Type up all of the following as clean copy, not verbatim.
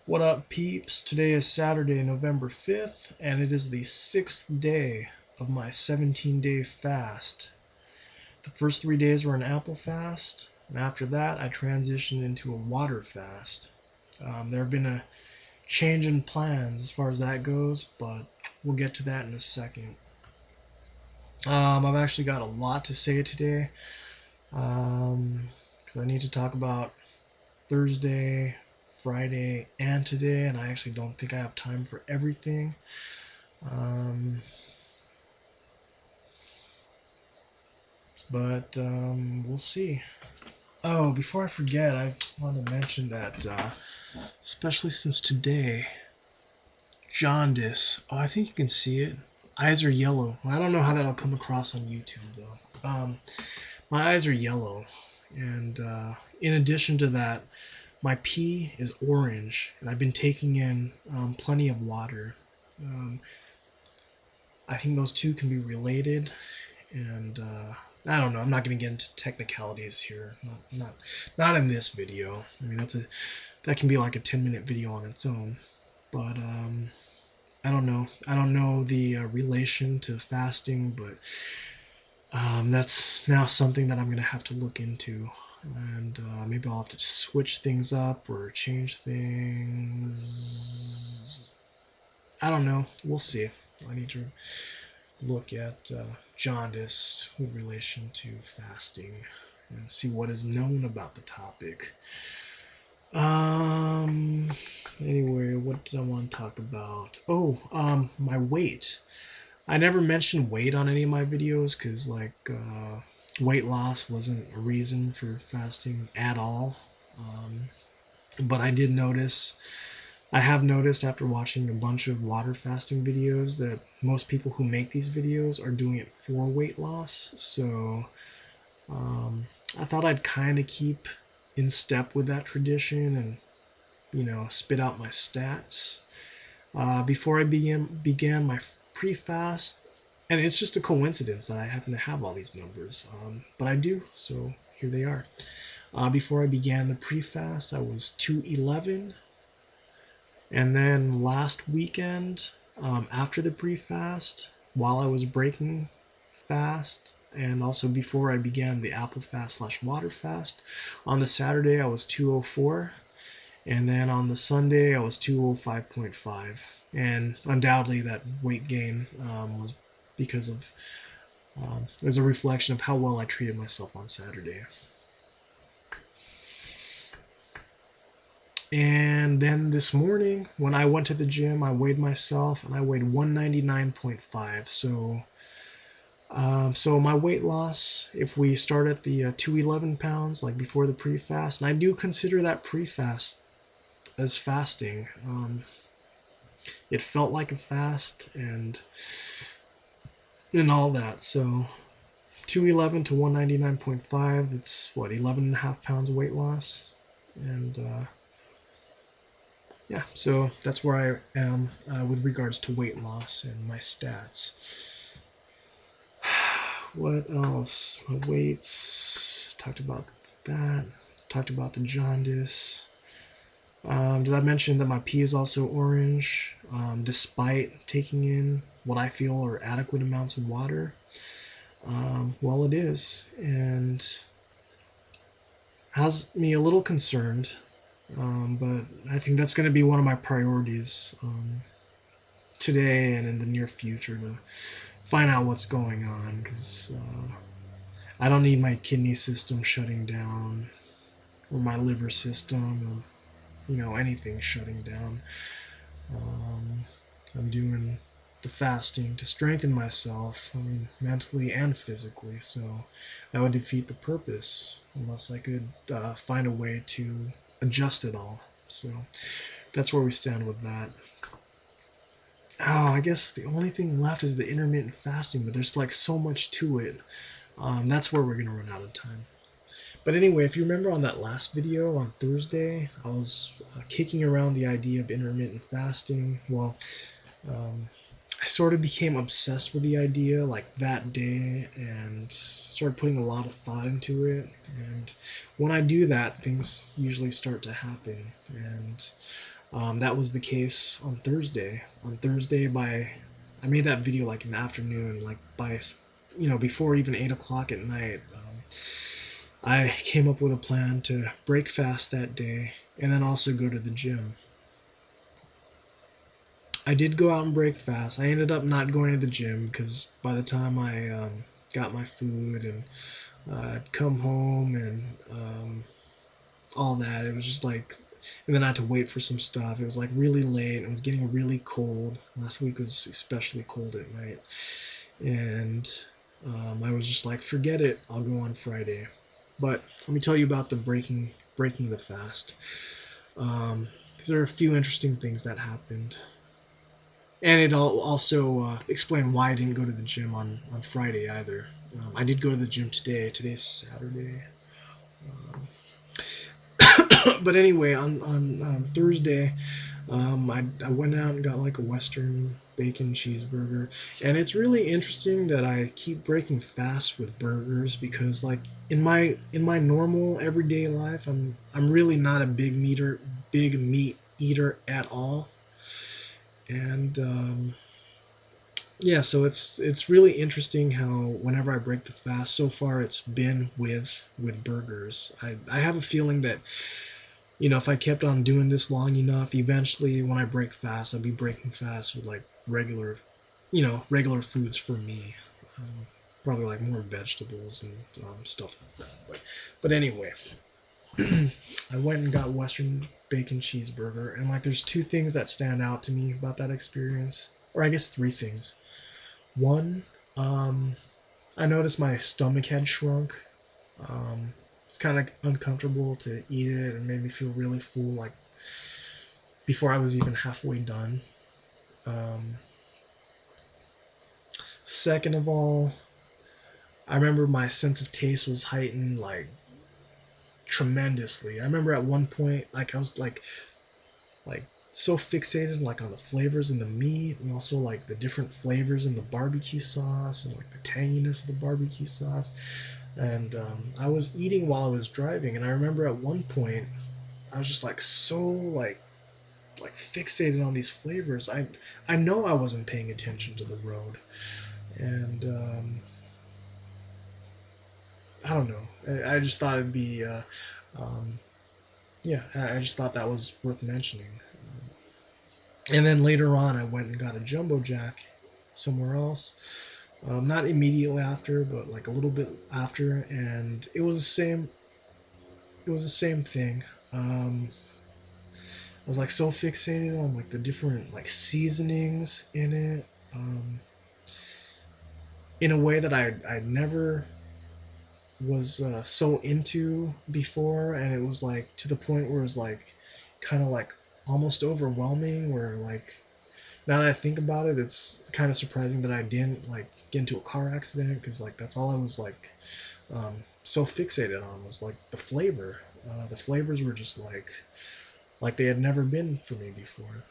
What up, peeps? Today is Saturday, November 5th, and it is the 6th day of my 17-day fast. The first 3 days were an apple fast, and after that, I transitioned into a water fast. There have been a change in plans as far as that goes, but we'll get to that in a second. I've actually got a lot to say today, because I need to talk about Thursday, Friday, and today, and I actually don't think I have time for everything. But we'll see. Oh, before I forget, I want to mention that, especially since today, jaundice. Oh, I think you can see it. Eyes are yellow. I don't know how that'll come across on YouTube, though. My eyes are yellow, and in addition to that, my pee is orange, and I've been taking in plenty of water. I think those two can be related, and I don't know. I'm not going to get into technicalities here. Not in this video. I mean, that can be like a 10-minute video on its own. But I don't know. I don't know the relation to fasting, but that's now something that I'm going to have to look into. And maybe I'll have to switch things up or change things. I don't know. We'll see. I need to look at jaundice with relation to fasting and see what is known about the topic. Anyway, what did I want to talk about? Oh, my weight. I never mentioned weight on any of my videos because, weight loss wasn't a reason for fasting at all. But I have noticed after watching a bunch of water fasting videos that most people who make these videos are doing it for weight loss. So I thought I'd kind of keep in step with that tradition and, spit out my stats. Before I began my pre-fast, and it's just a coincidence that I happen to have all these numbers, but I do, so here they are. Before I began the pre-fast, I was 211, and then last weekend, after the pre-fast, while I was breaking fast, and also before I began the apple fast / water fast, on the Saturday I was 204, and then on the Sunday I was 205.5, and undoubtedly that weight gain was because of it was a reflection of how well I treated myself on Saturday. And then this morning, when I went to the gym, I weighed myself, and I weighed 199.5. So my weight loss, if we start at the 211 pounds, like before the pre-fast, and I do consider that pre-fast as fasting. It felt like a fast and all that. So 211 to 199.5, it's what, 11.5 pounds of weight loss, and yeah, so that's where I am with regards to weight loss and my stats. What else? My weights. Talked about that. Talked about the jaundice. Did I mention that my pee is also orange, despite taking in what I feel are adequate amounts of water? Well, it is, and has me a little concerned. But I think that's going to be one of my priorities today and in the near future, to find out what's going on, because I don't need my kidney system shutting down, or my liver system, or anything shutting down. I'm doing the fasting to strengthen myself, mentally and physically, so that would defeat the purpose unless I could find a way to adjust it all. So that's where we stand with that. Oh, I guess the only thing left is the intermittent fasting, but there's so much to it. That's where we're gonna run out of time. But anyway, if you remember on that last video on Thursday, I was kicking around the idea of intermittent fasting. Well, I sort of became obsessed with the idea that day, and started putting a lot of thought into it. And when I do that, things usually start to happen. And That was the case on Thursday. On Thursday, I made that video like in the afternoon, like by before even 8 o'clock at night. I came up with a plan to break fast that day and then also go to the gym. I did go out and break fast. I ended up not going to the gym because by the time I got my food and come home and all that, it was just like, and then I had to wait for some stuff. It was like really late. It was getting really cold. Last week was especially cold at night, and I was just like, forget it. I'll go on Friday. But let me tell you about the breaking the fast. There are a few interesting things that happened, and it also explained why I didn't go to the gym on Friday either. I did go to the gym today. Today's Saturday. But anyway, on Thursday, I went out and got like a Western bacon cheeseburger, and it's really interesting that I keep breaking fast with burgers because like in my normal everyday life, I'm really not a big meat eater at all, and yeah, so it's really interesting how whenever I break the fast, so far it's been with burgers. I have a feeling that if I kept on doing this long enough, eventually when I break fast, I'll be breaking fast with like regular foods for me. Um, Probably like more vegetables and stuff like that. But anyway, I went and got Western bacon cheeseburger, and like there's two things that stand out to me about that experience, or I guess three things. One, I noticed my stomach had shrunk. Um, it's kind of uncomfortable to eat it and made me feel really full, like before I was even halfway done. Um, Second of all, I remember my sense of taste was heightened like tremendously. I remember at one point, like I was like so fixated like on the flavors in the meat and also like the different flavors in the barbecue sauce and like the tanginess of the barbecue sauce. And I was eating while I was driving, and I remember at one point I was just like so like fixated on these flavors. I know I wasn't paying attention to the road, and I don't know. I just thought it'd be um, yeah. I just thought that was worth mentioning. And then later on, I went and got a jumbo jack somewhere else. Not immediately after, but like a little bit after, and it was the same. It was the same thing. I was like so fixated on like the different like seasonings in it, in a way that I never was so into before, and it was like to the point where it was like kind of like almost overwhelming. Where like now that I think about it, it's kind of surprising that I didn't like get into a car accident because like that's all I was like so fixated on was like the flavor. The flavors were just like they had never been for me before.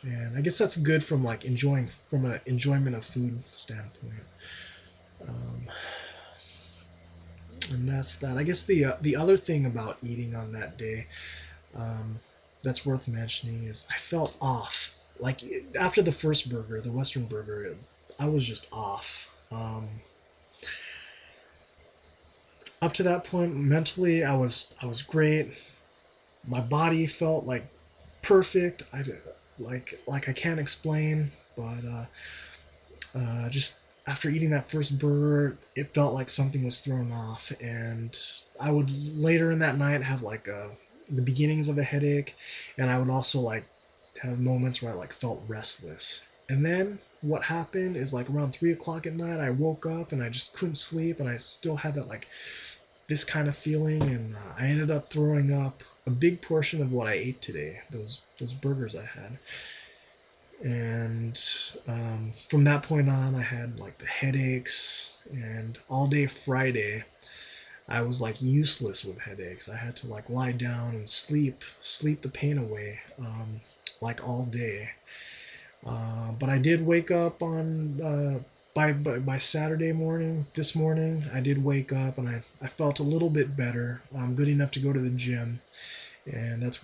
And I guess that's good from like enjoying from an enjoyment of food standpoint. Um, and that's that. I guess the other thing about eating on that day that's worth mentioning is I felt off. Like after the first burger, the Western burger, I was just off. Up to that point, mentally, I was great. My body felt like perfect. I can't explain, but just after eating that first burger, it felt like something was thrown off, and I would later in that night have like the beginnings of a headache, and I would also like have moments where I like felt restless. And then what happened is like around 3 o'clock at night, I woke up and I just couldn't sleep, and I still had that like this kind of feeling, and I ended up throwing up a big portion of what I ate today. Those burgers I had. And from that point on, I had like the headaches, and all day Friday, I was like useless with headaches. I had to like lie down and sleep the pain away, like all day. But I did wake up on by Saturday morning. This morning, I did wake up and I felt a little bit better. Good enough to go to the gym, and that's